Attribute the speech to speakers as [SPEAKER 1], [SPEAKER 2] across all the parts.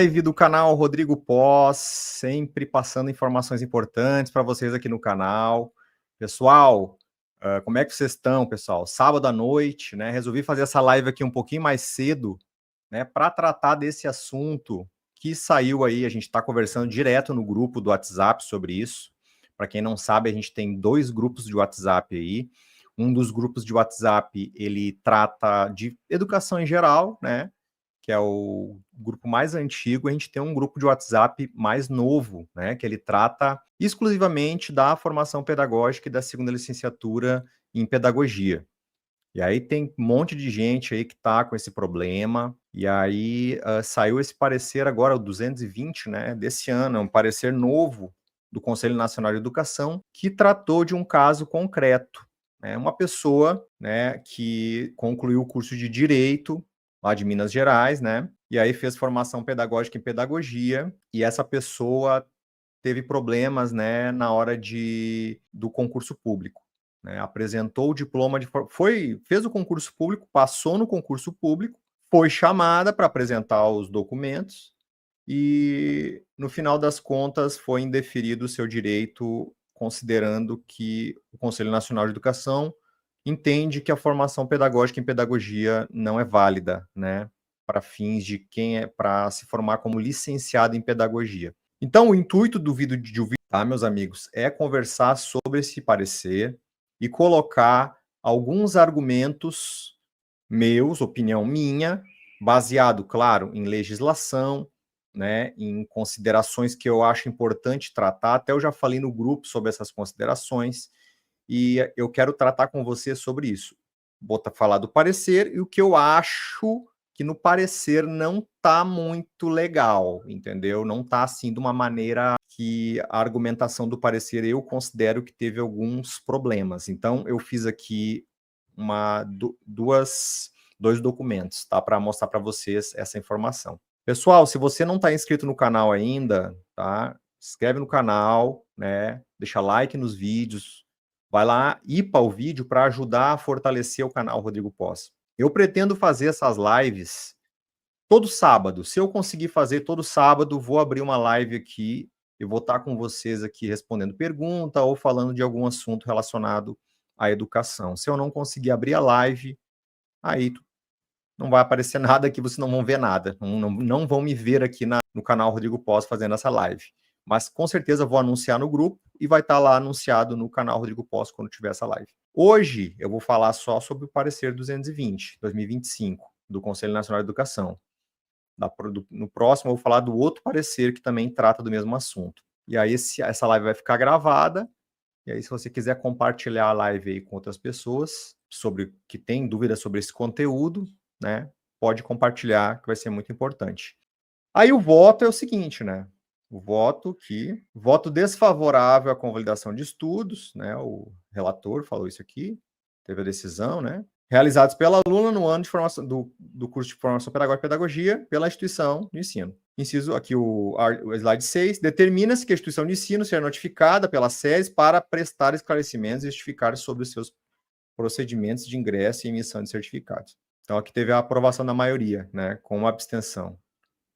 [SPEAKER 1] Live do canal Rodrigo Pós, sempre passando informações importantes para vocês aqui no canal. Pessoal, como é que vocês estão, pessoal? Sábado à noite, né? Resolvi fazer essa live aqui um pouquinho mais cedo, né? Para tratar desse assunto que saiu aí. A gente está conversando direto no grupo do WhatsApp sobre isso. Para quem não sabe, a gente tem 2 grupos de WhatsApp aí. Um dos grupos de WhatsApp, ele trata de educação em geral, né? Que é o grupo mais antigo. A gente tem um grupo de WhatsApp mais novo, né, que ele trata exclusivamente da formação pedagógica e da segunda licenciatura em pedagogia. E aí tem um monte de gente aí que está com esse problema, e aí saiu esse parecer agora, o 220, né, desse ano, é um parecer novo do Conselho Nacional de Educação, que tratou de um caso concreto, né, uma pessoa, né, que concluiu o curso de Direito, lá de Minas Gerais, né? E aí fez formação pedagógica em pedagogia, e essa pessoa teve problemas, né, na hora do concurso público, né? Apresentou o diploma fez o concurso público, passou no concurso público, foi chamada para apresentar os documentos e no final das contas foi indeferido o seu direito, considerando que o Conselho Nacional de Educação entende que a formação pedagógica em pedagogia não é válida, né, para fins de quem é para se formar como licenciado em pedagogia. Então, o intuito do vídeo de ouvir, tá, meus amigos, é conversar sobre esse parecer e colocar alguns argumentos meus, opinião minha, baseado, claro, em legislação, né, em considerações que eu acho importante tratar. Até eu já falei no grupo sobre essas considerações, e eu quero tratar com você sobre isso. Vou falar do parecer e o que eu acho que no parecer não está muito legal, entendeu? Não está assim de uma maneira que a argumentação do parecer eu considero que teve alguns problemas. Então, eu fiz aqui dois documentos, tá? Para mostrar para vocês essa informação. Pessoal, se você não está inscrito no canal ainda, tá? Se inscreve no canal, né? Deixa like nos vídeos, vai lá, ipa o vídeo para ajudar a fortalecer o canal Rodrigo Pós. Eu pretendo fazer essas lives todo sábado. Se eu conseguir fazer todo sábado, vou abrir uma live aqui e vou estar com vocês aqui respondendo pergunta ou falando de algum assunto relacionado à educação. Se eu não conseguir abrir a live, aí não vai aparecer nada aqui, vocês não vão ver nada. Não vão me ver aqui no canal Rodrigo Pós fazendo essa live. Mas com certeza vou anunciar no grupo e vai estar lá anunciado no canal Rodrigo Pós quando tiver essa live. Hoje eu vou falar só sobre o parecer 220, 2025, do Conselho Nacional de Educação. No próximo eu vou falar do outro parecer que também trata do mesmo assunto. E aí essa live vai ficar gravada, e aí se você quiser compartilhar a live aí com outras pessoas que têm dúvidas sobre esse conteúdo, né, pode compartilhar, que vai ser muito importante. Aí o voto é o seguinte, né? O voto desfavorável à convalidação de estudos, né? O relator falou isso aqui, teve a decisão, né? Realizados pela aluna no ano de formação do curso de formação pedagógica e pedagogia pela instituição de ensino. Inciso aqui o slide 6, determina-se que a instituição de ensino será notificada pela SES para prestar esclarecimentos e justificar sobre os seus procedimentos de ingresso e emissão de certificados. Então aqui teve a aprovação da maioria, né? Com uma abstenção.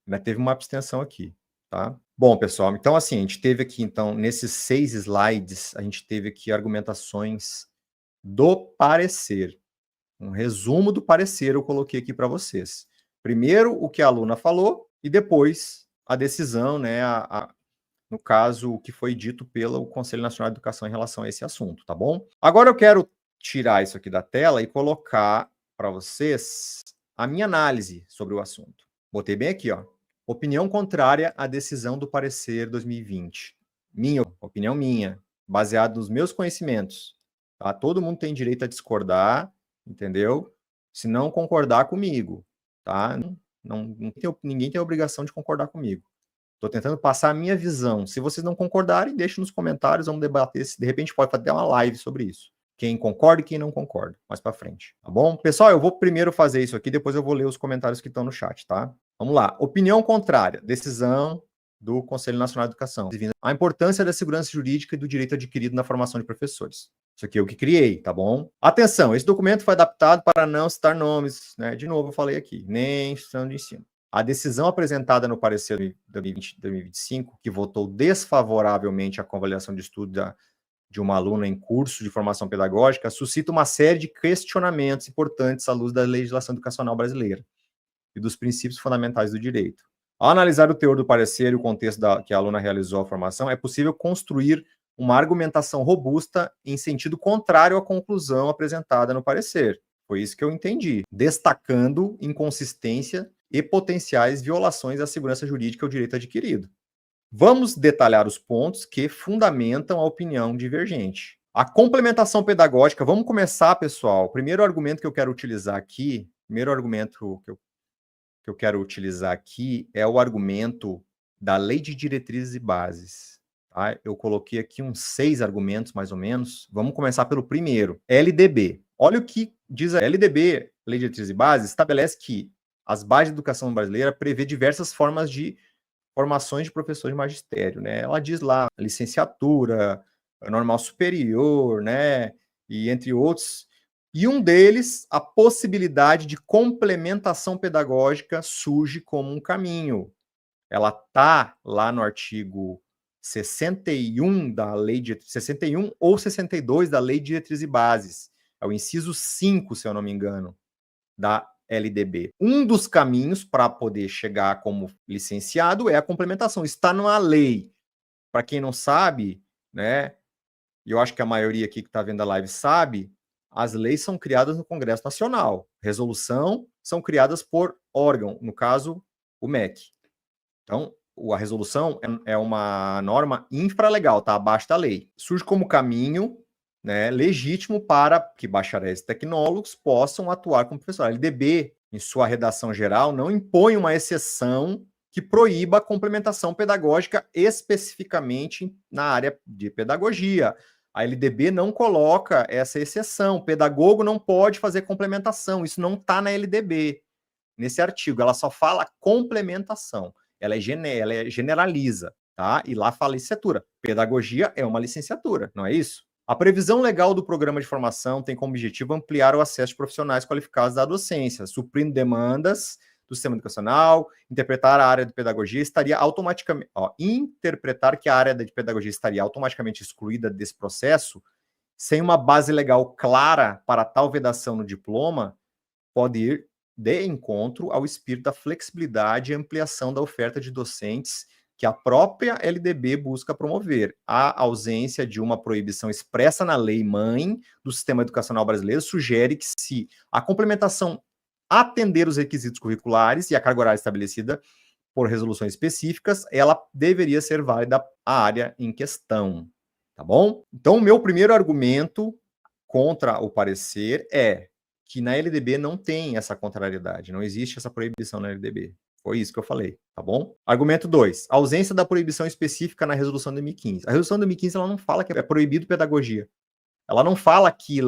[SPEAKER 1] Né, teve uma abstenção aqui, tá? Bom, pessoal, então assim, a gente teve aqui, então, nesses 6 slides, a gente teve aqui argumentações do parecer. Um resumo do parecer eu coloquei aqui para vocês. Primeiro, o que a aluna falou, e depois a decisão, né, no caso, o que foi dito pelo Conselho Nacional de Educação em relação a esse assunto, tá bom? Agora eu quero tirar isso aqui da tela e colocar para vocês a minha análise sobre o assunto. Botei bem aqui, ó. Opinião contrária à decisão do parecer 2020. Opinião minha, baseada nos meus conhecimentos. Tá? Todo mundo tem direito a discordar, entendeu? Se não concordar comigo, tá? Ninguém tem a obrigação de concordar comigo. Estou tentando passar a minha visão. Se vocês não concordarem, deixem nos comentários, vamos debater. De repente pode fazer uma live sobre isso. Quem concorda e quem não concorda, mais para frente, tá bom? Pessoal, eu vou primeiro fazer isso aqui, depois eu vou ler os comentários que estão no chat, tá? Vamos lá. Opinião contrária. Decisão do Conselho Nacional de Educação. A importância da segurança jurídica e do direito adquirido na formação de professores. Isso aqui é o que criei, tá bom? Atenção, esse documento foi adaptado para não citar nomes, né? De novo, eu falei aqui, nem instituição de ensino. A decisão apresentada no parecer de 2025, que votou desfavoravelmente a convalidação de estudo de uma aluna em curso de formação pedagógica, suscita uma série de questionamentos importantes à luz da legislação educacional brasileira e dos princípios fundamentais do direito. Ao analisar o teor do parecer e o contexto que a aluna realizou a formação, é possível construir uma argumentação robusta em sentido contrário à conclusão apresentada no parecer. Foi isso que eu entendi, destacando inconsistência e potenciais violações à segurança jurídica e ao direito adquirido. Vamos detalhar os pontos que fundamentam a opinião divergente. A complementação pedagógica, vamos começar, pessoal. O primeiro argumento que eu quero utilizar aqui, é o argumento da Lei de Diretrizes e Bases. Tá? Eu coloquei aqui uns 6 argumentos, mais ou menos. Vamos começar pelo primeiro, LDB. Olha o que diz a LDB, Lei de Diretrizes e Bases, estabelece que as bases de educação brasileira prevê diversas formas de formações de professor de magistério, né? Ela diz lá licenciatura, normal superior, né? E entre outros. E um deles, a possibilidade de complementação pedagógica surge como um caminho. Ela está lá no artigo 61 da Lei de 61 ou 62 da Lei de Diretrizes e Bases. É o inciso 5, se eu não me engano, da LDB. Um dos caminhos para poder chegar como licenciado é a complementação. Está numa lei. Para quem não sabe, né? E eu acho que a maioria aqui que está vendo a live sabe, as leis são criadas no Congresso Nacional. Resolução são criadas por órgão, no caso, o MEC. Então, a resolução é uma norma infralegal, está abaixo da lei. Surge como caminho, né, legítimo para que bacharéis e tecnólogos possam atuar como professor. A LDB, em sua redação geral, não impõe uma exceção que proíba a complementação pedagógica especificamente na área de pedagogia. A LDB não coloca essa exceção. O pedagogo não pode fazer complementação. Isso não está na LDB, nesse artigo. Ela só fala complementação. Ela generaliza, tá? E lá fala licenciatura. Pedagogia é uma licenciatura, não é isso? A previsão legal do programa de formação tem como objetivo ampliar o acesso de profissionais qualificados da docência, suprindo demandas do sistema educacional, interpretar a área de pedagogia estaria automaticamente... interpretar que a área de pedagogia estaria automaticamente excluída desse processo, sem uma base legal clara para tal vedação no diploma, pode ir de encontro ao espírito da flexibilidade e ampliação da oferta de docentes que a própria LDB busca promover. A ausência de uma proibição expressa na lei-mãe do sistema educacional brasileiro sugere que, se a complementação atender os requisitos curriculares e a carga horária estabelecida por resoluções específicas, ela deveria ser válida à área em questão. Tá bom? Então, o meu primeiro argumento contra o parecer é que na LDB não tem essa contrariedade, não existe essa proibição na LDB. Foi isso que eu falei, tá bom? Argumento 2. Ausência da proibição específica na resolução de 2015. A resolução de 2015 ela não fala que é proibido pedagogia. Ela não fala que,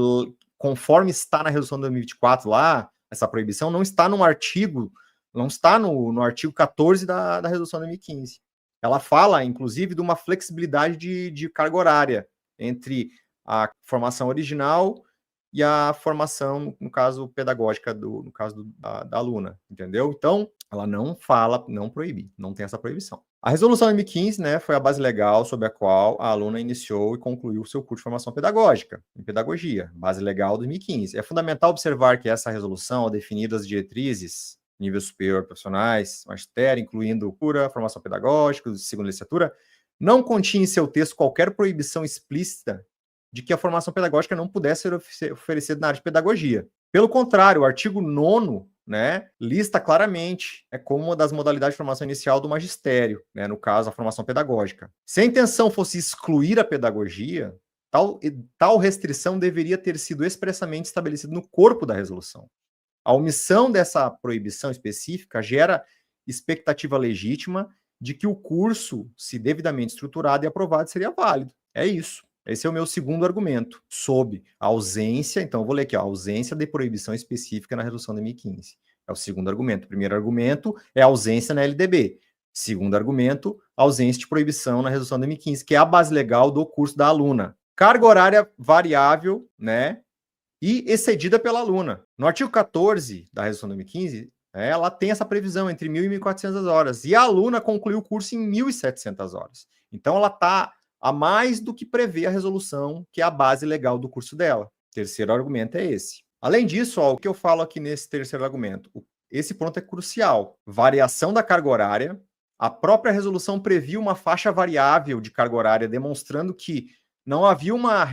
[SPEAKER 1] conforme está na resolução de 2024 lá, essa proibição não está no artigo, não está no artigo 14 da resolução de 2015. Ela fala, inclusive, de uma flexibilidade de carga horária entre a formação original e a formação, no caso, pedagógica, no caso da aluna, entendeu? Então, ela não fala, não proíbe, não tem essa proibição. A resolução de 2015, né, foi a base legal sobre a qual a aluna iniciou e concluiu o seu curso de formação pedagógica, em pedagogia, base legal de 2015. É fundamental observar que essa resolução, ao definir as diretrizes, nível superior profissionais, magistério, incluindo cura, formação pedagógica, segunda licenciatura, não continha em seu texto qualquer proibição explícita de que a formação pedagógica não pudesse ser oferecida na área de pedagogia. Pelo contrário, o artigo 9º, né, lista claramente como uma das modalidades de formação inicial do magistério, né, no caso, a formação pedagógica. Se a intenção fosse excluir a pedagogia, tal restrição deveria ter sido expressamente estabelecida no corpo da resolução. A omissão dessa proibição específica gera expectativa legítima de que o curso, se devidamente estruturado e aprovado, seria válido. É isso. Esse é o meu segundo argumento, sob a ausência, então eu vou ler aqui, a ausência de proibição específica na resolução de 2015. É o segundo argumento. O primeiro argumento é a ausência na LDB. Segundo argumento, a ausência de proibição na resolução de 2015, que é a base legal do curso da aluna. Carga horária variável, né, e excedida pela aluna. No artigo 14 da resolução de 2015, Ela tem essa previsão entre 1.000 e 1.400 horas. E a aluna concluiu o curso em 1.700 horas. Então, ela está a mais do que prevê a resolução, que é a base legal do curso dela. Terceiro argumento é esse. Além disso, ó, o que eu falo aqui nesse terceiro argumento? Esse ponto é crucial. Variação da carga horária. A própria resolução previa uma faixa variável de carga horária, demonstrando que não havia uma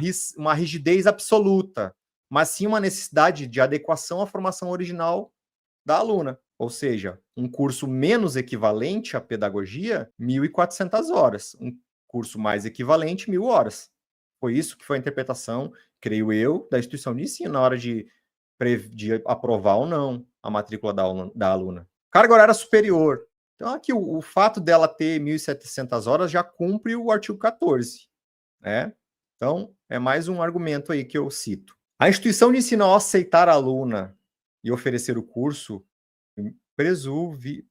[SPEAKER 1] rigidez absoluta, mas sim uma necessidade de adequação à formação original da aluna. Ou seja, um curso menos equivalente à pedagogia, 1.400 horas. Um curso mais equivalente, 1.000 horas. Foi isso que foi a interpretação, creio eu, da instituição de ensino na hora de aprovar ou não a matrícula da aluna. Carga horária superior. Então, aqui, o fato dela ter 1.700 horas já cumpre o artigo 14. Né? Então, é mais um argumento aí que eu cito. A instituição de ensino, ao aceitar a aluna e oferecer o curso,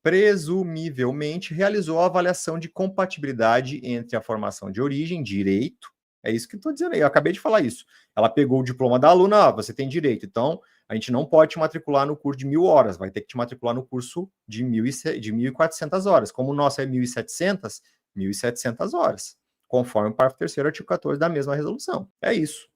[SPEAKER 1] presumivelmente realizou a avaliação de compatibilidade entre a formação de origem, direito, é isso que eu estou dizendo aí, eu acabei de falar isso. Ela pegou o diploma da aluna, você tem direito, então a gente não pode te matricular no curso de 1.000 horas, vai ter que te matricular no curso de 1.400 horas. Como o nosso é 1.700, 1.700 horas, conforme o parágrafo 3º, artigo 14 da mesma resolução. É isso.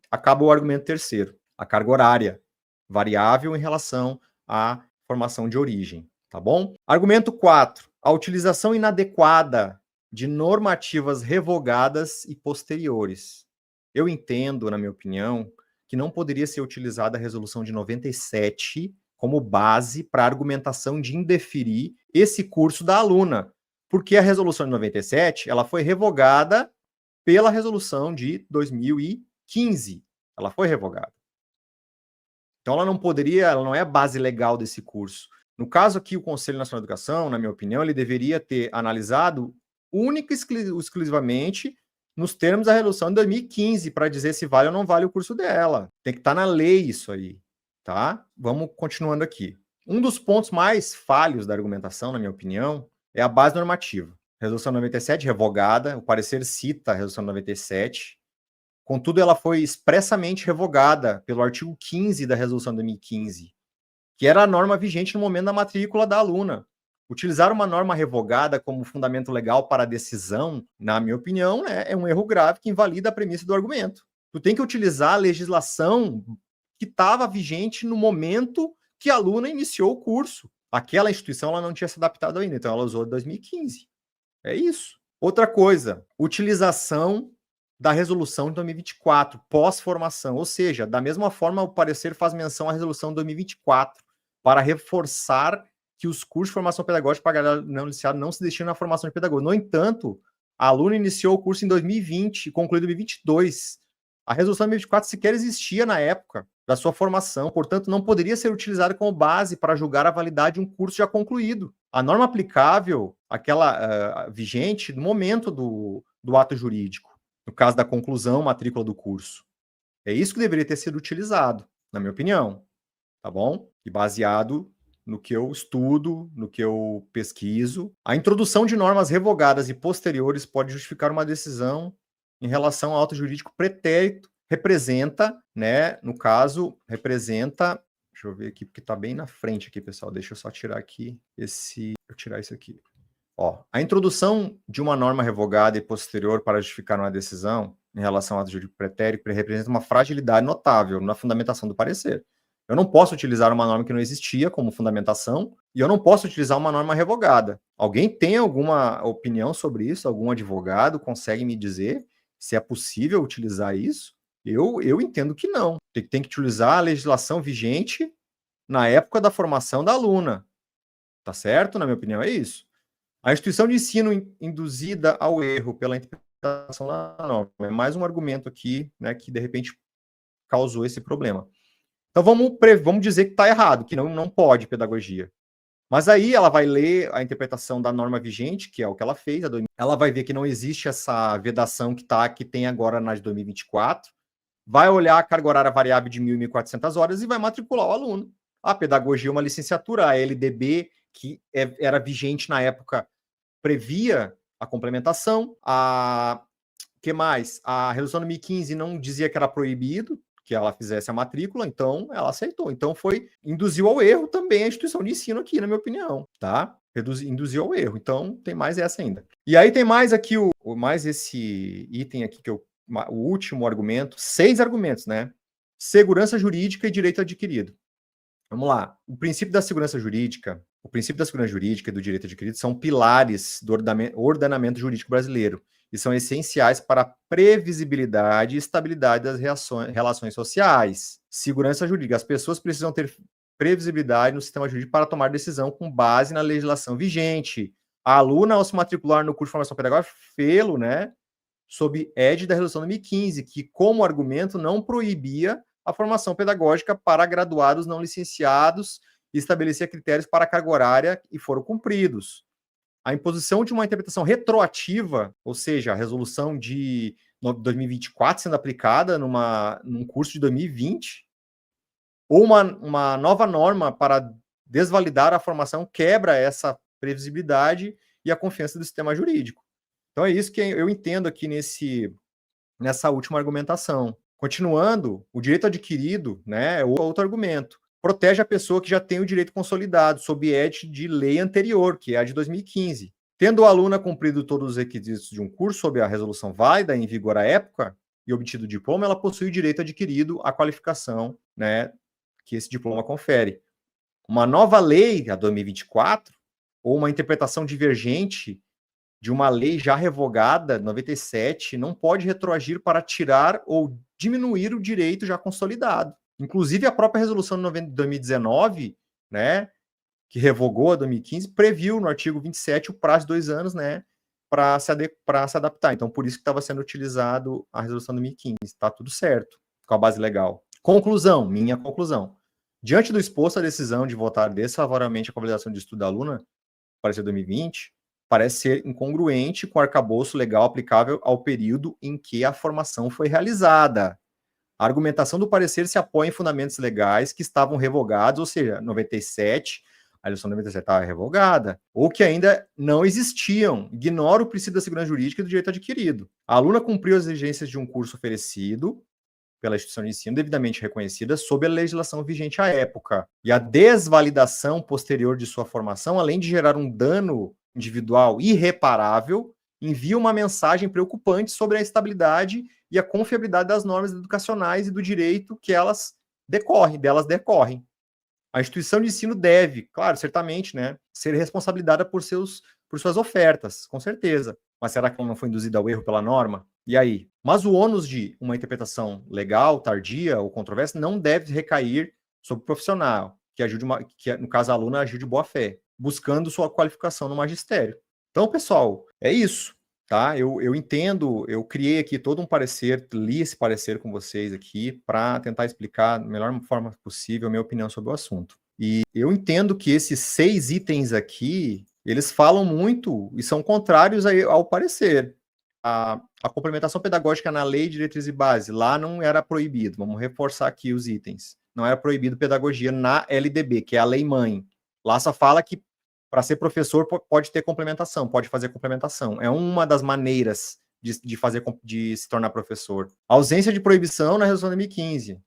[SPEAKER 1] Acaba o argumento terceiro. A carga horária, variável em relação à formação de origem, tá bom? Argumento 4. A utilização inadequada de normativas revogadas e posteriores. Eu entendo, na minha opinião, que não poderia ser utilizada a resolução de 97 como base para a argumentação de indeferir esse curso da aluna, porque a resolução de 97 ela foi revogada pela resolução de 2015. Ela foi revogada. Então, ela não é a base legal desse curso. No caso aqui, o Conselho Nacional de Educação, na minha opinião, ele deveria ter analisado única e exclusivamente nos termos da resolução de 2015 para dizer se vale ou não vale o curso dela. Tem que estar na lei isso aí, tá? Vamos continuando aqui. Um dos pontos mais falhos da argumentação, na minha opinião, é a base normativa. Resolução 97 revogada, o parecer cita a resolução 97. Contudo, ela foi expressamente revogada pelo artigo 15 da resolução de 2015, que era a norma vigente no momento da matrícula da aluna. Utilizar uma norma revogada como fundamento legal para a decisão, na minha opinião, é um erro grave que invalida a premissa do argumento. Tu tem que utilizar a legislação que estava vigente no momento que a aluna iniciou o curso. Aquela instituição ela não tinha se adaptado ainda, então ela usou 2015. É isso. Outra coisa, utilização da resolução de 2024, pós-formação, ou seja, da mesma forma o parecer faz menção à resolução de 2024, para reforçar que os cursos de formação pedagógica para galera não licenciada não se destinam à formação de pedagogo. No entanto, a aluna iniciou o curso em 2020 e concluiu em 2022. A resolução de 2024 sequer existia na época da sua formação, portanto, não poderia ser utilizada como base para julgar a validade de um curso já concluído. A norma aplicável, aquela vigente no momento do ato jurídico, no caso da conclusão, matrícula do curso. É isso que deveria ter sido utilizado, na minha opinião, tá bom? E baseado no que eu estudo, no que eu pesquiso. A introdução de normas revogadas e posteriores pode justificar uma decisão em relação ao ato jurídico pretérito, representa, né, no caso, representa, deixa eu ver aqui, porque está bem na frente aqui, pessoal, deixa eu só tirar aqui eu tirar isso aqui. Ó, a introdução de uma norma revogada e posterior para justificar uma decisão em relação ao ato jurídico pretérito representa uma fragilidade notável na fundamentação do parecer. Eu não posso utilizar uma norma que não existia como fundamentação e eu não posso utilizar uma norma revogada. Alguém tem alguma opinião sobre isso? Algum advogado consegue me dizer se é possível utilizar isso? Eu entendo que não. Tem que utilizar a legislação vigente na época da formação da aluna. Tá certo? Na minha opinião, é isso. A instituição de ensino induzida ao erro pela interpretação da norma é mais um argumento aqui, né, que de repente causou esse problema. Então vamos dizer que está errado, que não pode pedagogia. Mas aí ela vai ler a interpretação da norma vigente, que é o que ela fez, ela vai ver que não existe essa vedação que tem agora na de 2024, vai olhar a carga horária variável de 1.000 e 1.400 horas e vai matricular o aluno. A pedagogia é uma licenciatura, a LDB, que era vigente na época, previa a complementação. Que mais? A resolução de 2015 não dizia que era proibido, que ela fizesse a matrícula, então ela aceitou. Então induziu ao erro também a instituição de ensino aqui, na minha opinião, tá? Induziu ao erro. Então tem mais essa ainda. E aí tem mais aqui mais esse item aqui o último argumento, 6 argumentos, né? Segurança jurídica e direito adquirido. Vamos lá. O princípio da segurança jurídica e do direito adquirido são pilares do ordenamento jurídico brasileiro e são essenciais para a previsibilidade e estabilidade das relações sociais. Segurança jurídica. As pessoas precisam ter previsibilidade no sistema jurídico para tomar decisão com base na legislação vigente. A aluna, ao se matricular no curso de formação pedagógica, fê-lo, né, sob égide da Resolução 2015, que, como argumento, não proibia a formação pedagógica para graduados não licenciados e estabelecia critérios para a carga horária e foram cumpridos. A imposição de uma interpretação retroativa, ou seja, a resolução de 2024 sendo aplicada num curso de 2020, ou uma nova norma para desvalidar a formação, quebra essa previsibilidade e a confiança do sistema jurídico. Então é isso que eu entendo aqui nessa última argumentação. Continuando, o direito adquirido, né, é outro argumento. Protege a pessoa que já tem o direito consolidado, sob égide de lei anterior, que é a de 2015. Tendo a aluna cumprido todos os requisitos de um curso sob a resolução válida em vigor à época e obtido o diploma, ela possui o direito adquirido à qualificação, né, que esse diploma confere. Uma nova lei, a 2024, ou uma interpretação divergente de uma lei já revogada, 97, não pode retroagir para tirar ou diminuir o direito já consolidado. Inclusive, a própria resolução de 2019, né, que revogou a 2015, previu no artigo 27 o prazo de 2 anos, né, para se adaptar. Então, por isso que estava sendo utilizado a resolução de 2015. Está tudo certo com a base legal. Conclusão, minha conclusão. Diante do exposto, a decisão de votar desfavoravelmente a convalidação de estudo da aluna, parecer 2020, parece ser incongruente com o arcabouço legal aplicável ao período em que a formação foi realizada. A argumentação do parecer se apoia em fundamentos legais que estavam revogados, ou seja, 97, a legislação 97 estava revogada, ou que ainda não existiam. Ignora o princípio da segurança jurídica e do direito adquirido. A aluna cumpriu as exigências de um curso oferecido pela instituição de ensino devidamente reconhecida sob a legislação vigente à época. E a desvalidação posterior de sua formação, além de gerar um dano individual irreparável, envia uma mensagem preocupante sobre a estabilidade e a confiabilidade das normas educacionais e do direito que delas decorrem. A instituição de ensino deve, claro, certamente, né, ser responsabilizada por suas ofertas, com certeza. Mas será que ela não foi induzida ao erro pela norma? E aí? Mas o ônus de uma interpretação legal, tardia ou controversa não deve recair sobre o profissional, que no caso a aluna agiu de boa fé, buscando sua qualificação no magistério. Então, pessoal, é isso, tá? Eu entendo, eu criei aqui todo um parecer, li esse parecer com vocês aqui para tentar explicar da melhor forma possível a minha opinião sobre o assunto. E eu entendo que esses 6 itens aqui, eles falam muito e são contrários ao parecer. A complementação pedagógica na lei de diretriz e base, lá não era proibido, vamos reforçar aqui os itens. Não era proibido pedagogia na LDB, que é a lei mãe. Lá só fala que para ser professor pode ter complementação, pode fazer complementação. É uma das maneiras de se tornar professor. Ausência de proibição na resolução de 2015.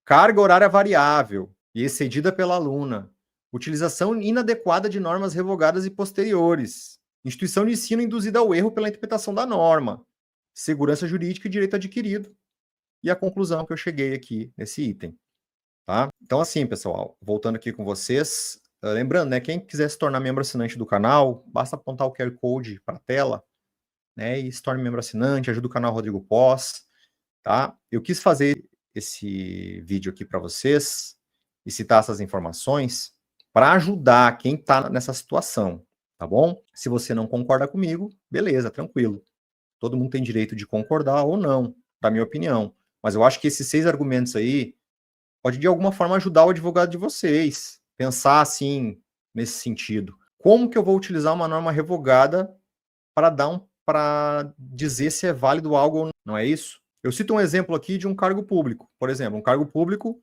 [SPEAKER 1] Carga horária variável e excedida pela aluna. Utilização inadequada de normas revogadas e posteriores. Instituição de ensino induzida ao erro pela interpretação da norma. Segurança jurídica e direito adquirido. E a conclusão que eu cheguei aqui nesse item. Tá? Então, assim, pessoal, voltando aqui com vocês, lembrando, né, quem quiser se tornar membro assinante do canal, basta apontar o QR Code para a tela, né, e se torne membro assinante, ajuda o canal Rodrigo Pós, tá? Eu quis fazer esse vídeo aqui para vocês e citar essas informações para ajudar quem está nessa situação, tá bom? Se você não concorda comigo, beleza, tranquilo. Todo mundo tem direito de concordar ou não, da minha opinião. Mas eu acho que esses 6 argumentos aí pode, de alguma forma, ajudar o advogado de vocês. Pensar, assim, nesse sentido. Como que eu vou utilizar uma norma revogada para dizer se é válido algo ou não? Não é isso? Eu cito um exemplo aqui de um cargo público. Por exemplo, um cargo público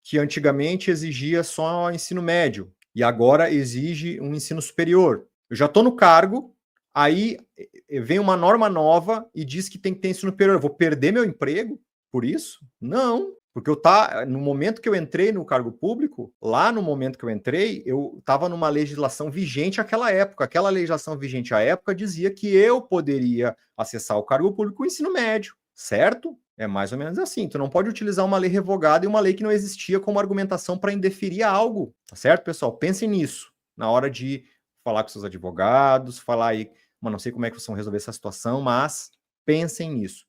[SPEAKER 1] que antigamente exigia só ensino médio e agora exige um ensino superior. Eu já estou no cargo, aí vem uma norma nova e diz que tem que ter ensino superior. Eu vou perder meu emprego? por isso? Não, porque no momento que eu entrei no cargo público, lá no momento que eu entrei, eu estava numa legislação vigente àquela época. Aquela legislação vigente à época dizia que eu poderia acessar o cargo público com o ensino médio, certo? É mais ou menos assim. Tu não pode utilizar uma lei revogada e uma lei que não existia como argumentação para indeferir algo, tá certo, pessoal? Pensem nisso na hora de falar com seus advogados, falar aí, mas não sei como é que vocês vão resolver essa situação, mas pensem nisso.